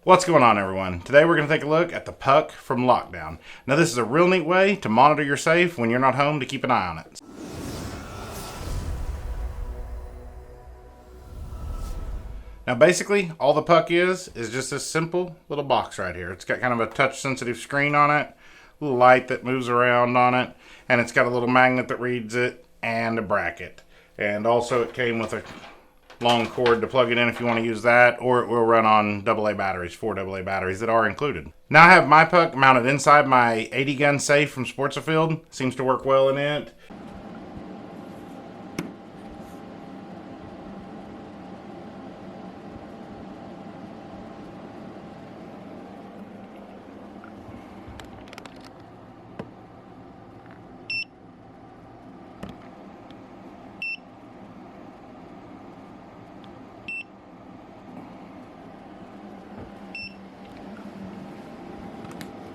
What's going on, everyone? Today we're going to take a look at the puck from lockdown. Now this is a real neat way to monitor your safe when you're not home to keep an eye on it. Now basically all the puck is just this simple little box right here. It's got kind of a touch sensitive screen on it, a little light that moves around on it, and it's got a little magnet that reads it and a bracket. And also it came with a long cord to plug it in if you want to use that, or it will run on AA batteries, 4 AA batteries that are included. Now I have my puck mounted inside my 80 gun safe from Sports-A-Field. Seems to work well in it.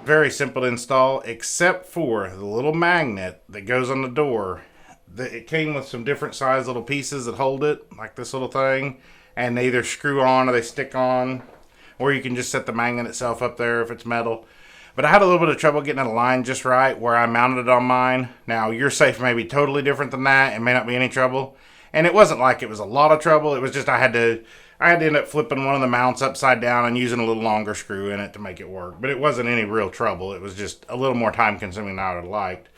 Very simple to install, except for the little magnet that goes on the door. It came with some different size little pieces that hold it, like this little thing, and they either screw on or they stick on, or you can just set the magnet itself up there if it's metal. But I had a little bit of trouble getting it aligned just right where I mounted it on mine. Now your safe may be totally different than that. It may not be any trouble, and it wasn't like it was a lot of trouble. It was just I had to end up flipping one of the mounts upside down and using a little longer screw in it to make it work. But it wasn't any real trouble. It was just a little more time consuming than I would have liked.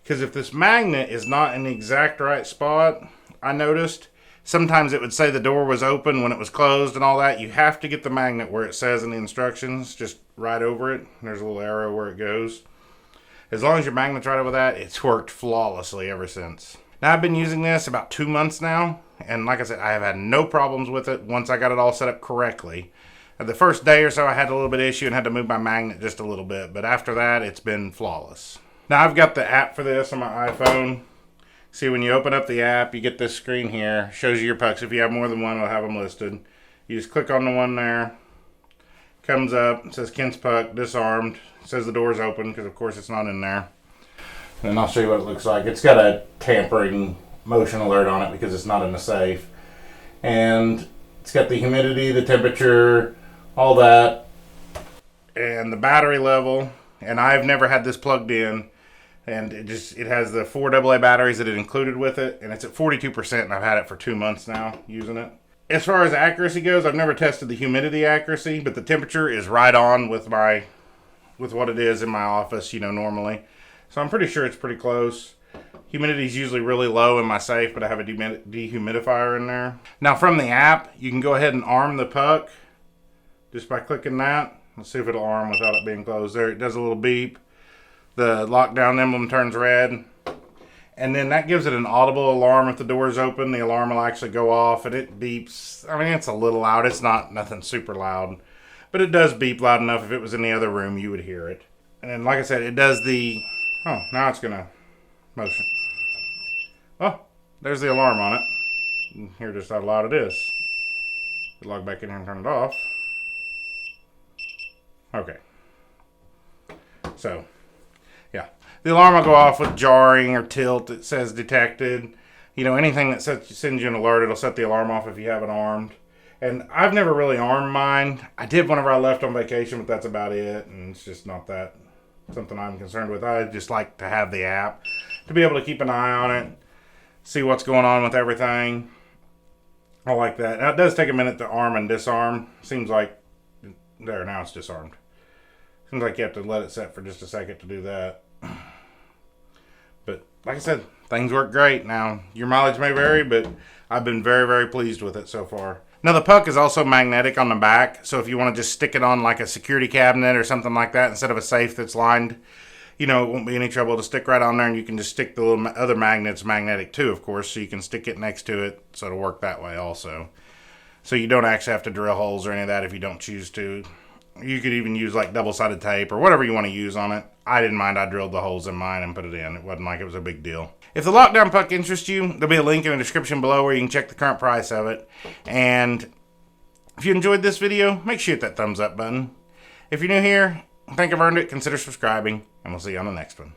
Because if this magnet is not in the exact right spot, I noticed sometimes it would say the door was open when it was closed and all that. You have to get the magnet where it says in the instructions, just right over it. There's a little arrow where it goes. As long as your magnet's right over that, it's worked flawlessly ever since. Now I've been using this about 2 months now, and like I said, I have had no problems with it once I got it all set up correctly. The first day or so I had a little bit of issue and had to move my magnet just a little bit, but after that it's been flawless. Now I've got the app for this on my iPhone. See, when you open up the app, you get this screen here, shows you your pucks. If you have more than one, it'll have them listed. You just click on the one there, comes up, it says Kent's puck, disarmed. It says the door's open because of course it's not in there. And I'll show you what it looks like. It's got a tampering motion alert on it because it's not in the safe. And it's got the humidity, the temperature, all that. And the battery level. And I've never had this plugged in. And it has the 4 AA batteries that it included with it. And it's at 42%, and I've had it for 2 months now using it. As far as accuracy goes, I've never tested the humidity accuracy, but the temperature is right on with what it is in my office, normally. So I'm pretty sure it's pretty close. Humidity is usually really low in my safe, but I have a dehumidifier in there. Now from the app, you can go ahead and arm the puck just by clicking that. Let's see if it'll arm without it being closed. There, it does a little beep. The lockdown emblem turns red. And then that gives it an audible alarm if the door is open. The alarm will actually go off and it beeps. I mean, it's a little loud. It's not nothing super loud. But it does beep loud enough if it was in the other room, you would hear it. And then, like I said, it does the... Oh, now it's going to motion. Oh, there's the alarm on it. You can hear just how loud it is. Log back in here and turn it off. Okay. So, yeah. The alarm will go off with jarring or tilt. It says detected. Anything that sends you an alert, it'll set the alarm off if you have it armed. And I've never really armed mine. I did whenever I left on vacation, but that's about it. And it's just not that something I'm concerned with. I just like to have the app to be able to keep an eye on it, see what's going on with everything. I like that. Now it does take a minute to arm and disarm. Seems like there, now it's disarmed. Seems like you have to let it set for just a second to do that. But like I said, things work great. Now your mileage may vary, but I've been very, very pleased with it so far. Now the puck is also magnetic on the back, so if you want to just stick it on like a security cabinet or something like that instead of a safe that's lined, it won't be any trouble to stick right on there, and you can just stick the little other magnets magnetic too, of course, so you can stick it next to it, so it'll work that way also. So you don't actually have to drill holes or any of that if you don't choose to. You could even use like double-sided tape or whatever you want to use on it. I didn't mind. I drilled the holes in mine and put it in. It wasn't like it was a big deal. If the lockdown puck interests you, there'll be a link in the description below where you can check the current price of it. And if you enjoyed this video, make sure you hit that thumbs up button. If you're new here, I think I've earned it. Consider subscribing, and we'll see you on the next one.